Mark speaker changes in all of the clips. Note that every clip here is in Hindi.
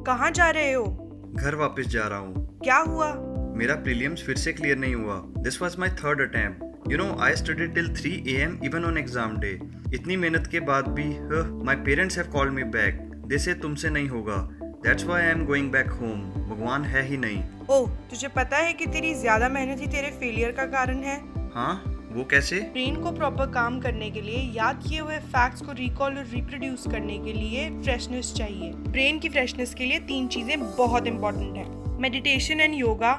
Speaker 1: कहाँ जा रहे हो?
Speaker 2: घर वापस जा रहा हूँ।
Speaker 1: क्या हुआ?
Speaker 2: मेरा प्रीलिम्स फिर से क्लियर नहीं हुआ। This was my third attempt. You know I studied till 3 AM even on exam day. इतनी मेहनत के बाद भी my parents have called me back. They say तुमसे नहीं होगा। That's why I am going back home. भगवान है ही नहीं।
Speaker 1: ओह, तुझे पता है कि तेरी ज्यादा मेहनत ही तेरे फेलियर का कारण है?
Speaker 2: हाँ, वो कैसे?
Speaker 1: ब्रेन को प्रॉपर काम करने के लिए, याद किए हुए फैक्ट्स को रिकॉल और रिप्रोड्यूस करने के लिए फ्रेशनेस चाहिए। ब्रेन की फ्रेशनेस के लिए 3 चीजें बहुत इंपॉर्टेंट हैं: meditation and yoga,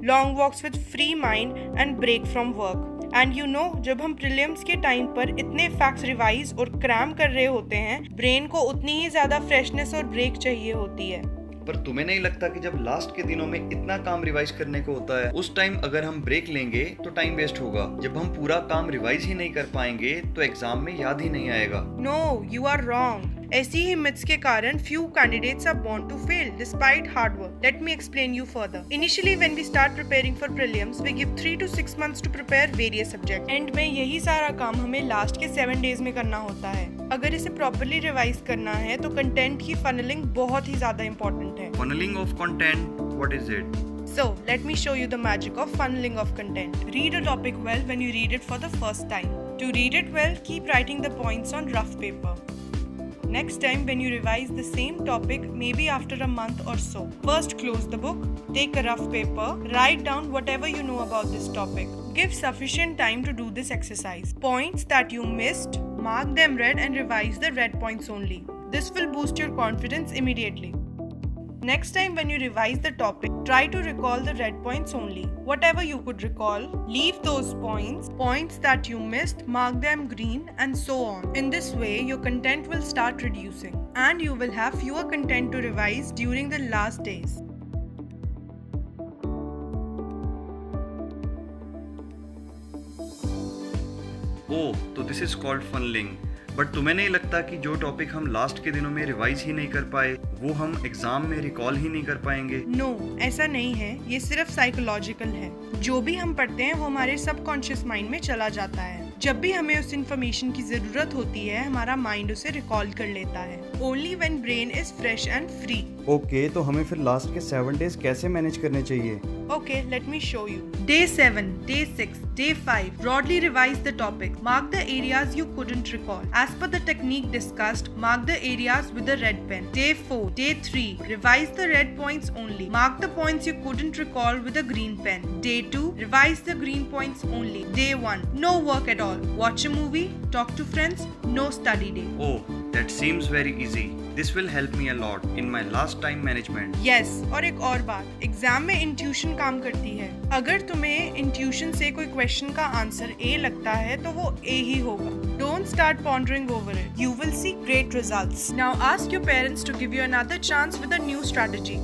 Speaker 1: long walks with free mind and break from work. And you know, जब हम प्रीलिम्स के टाइम पर इतने फैक्ट्स रिवाइज और क्रैम कर रहे होते हैं, ब्रेन को उतनी ही ज्यादा फ्रेशनेस और ब्रेक चाहिए होती है।
Speaker 2: पर तुम्हें नहीं लगता कि जब लास्ट के दिनों में इतना काम रिवाइज करने को होता है, उस टाइम अगर हम ब्रेक लेंगे तो टाइम वेस्ट होगा। जब हम पूरा काम रिवाइज ही नहीं कर पाएंगे तो एग्जाम में याद ही नहीं आएगा।
Speaker 1: No, you are wrong. ऐसी ही मिथ्स के कारण few candidates are born to fail despite hard work. Let me explain you further. Initially, when we start preparing for prelims, we give 3 to 6 months to prepare various subjects. End में यही सारा काम हमें लास्ट के 7 days में करना होता है। अगर इसे प्रॉपर्ली रिवाइज करना है तो कंटेंट की फनलिंग बहुत ही ज्यादा इम्पोर्टेंट है।
Speaker 2: Funneling of content, what is it?
Speaker 1: So, let me show you the magic of funneling of content. Read a topic well when you read it for the first time. To read it well, keep writing the points on rough paper. Next time when you revise the same topic, maybe after a month or so, first close the book, take a rough paper, write down whatever you know about this topic. Give sufficient time to do this exercise. Points that you missed, mark them red and revise the red points only. This will boost your confidence immediately. Next time when you revise the topic, try to recall the red points only. Whatever you could recall, leave those points that you missed, mark them green, and so on. In this way, your content will start reducing and you will have fewer content to revise during the last days.
Speaker 2: ओह, तो this is called funnelling. But तुम्हें नहीं लगता कि जो टॉपिक हम लास्ट के दिनों में रिवाइज ही नहीं कर पाए, वो हम एग्जाम में रिकॉल ही नहीं कर पाएंगे?
Speaker 1: नो, ऐसा नहीं है। ये सिर्फ साइकोलॉजिकल है। जो भी हम पढ़ते हैं वो हमारे सबकॉन्शियस माइंड में चला जाता है। जब भी हमें उस इन्फॉर्मेशन की जरूरत होती है, हमारा माइंड उसे रिकॉल कर लेता है। Only when brain is fresh and free.
Speaker 2: Okay, तो हमें फिर लास्ट के 7 डेज कैसे मैनेज करने चाहिए?
Speaker 1: Okay, let me show you. Day 7, Day 6, Day 5. Broadly revise the topic. Mark the areas you couldn't recall. As per the technique discussed, mark the areas with a red pen. Day 4, Day 3. Revise the red points only. Mark the points you couldn't recall with a green pen. Day 2. Revise the green points only. Day 1. No work at all. Watch a movie. Talk to friends. No study day.
Speaker 2: Oh, that seems very easy. This will help me a lot in my last time management.
Speaker 1: Yes, और एक और बात, एग्जाम में इंट्यूशन काम करती है। अगर तुम्हें इंट्यूशन से कोई क्वेश्चन का आंसर A लगता है तो वो A ही होगा। Don't start pondering over it. You will see great results. Now ask your parents to give you another chance with a new strategy.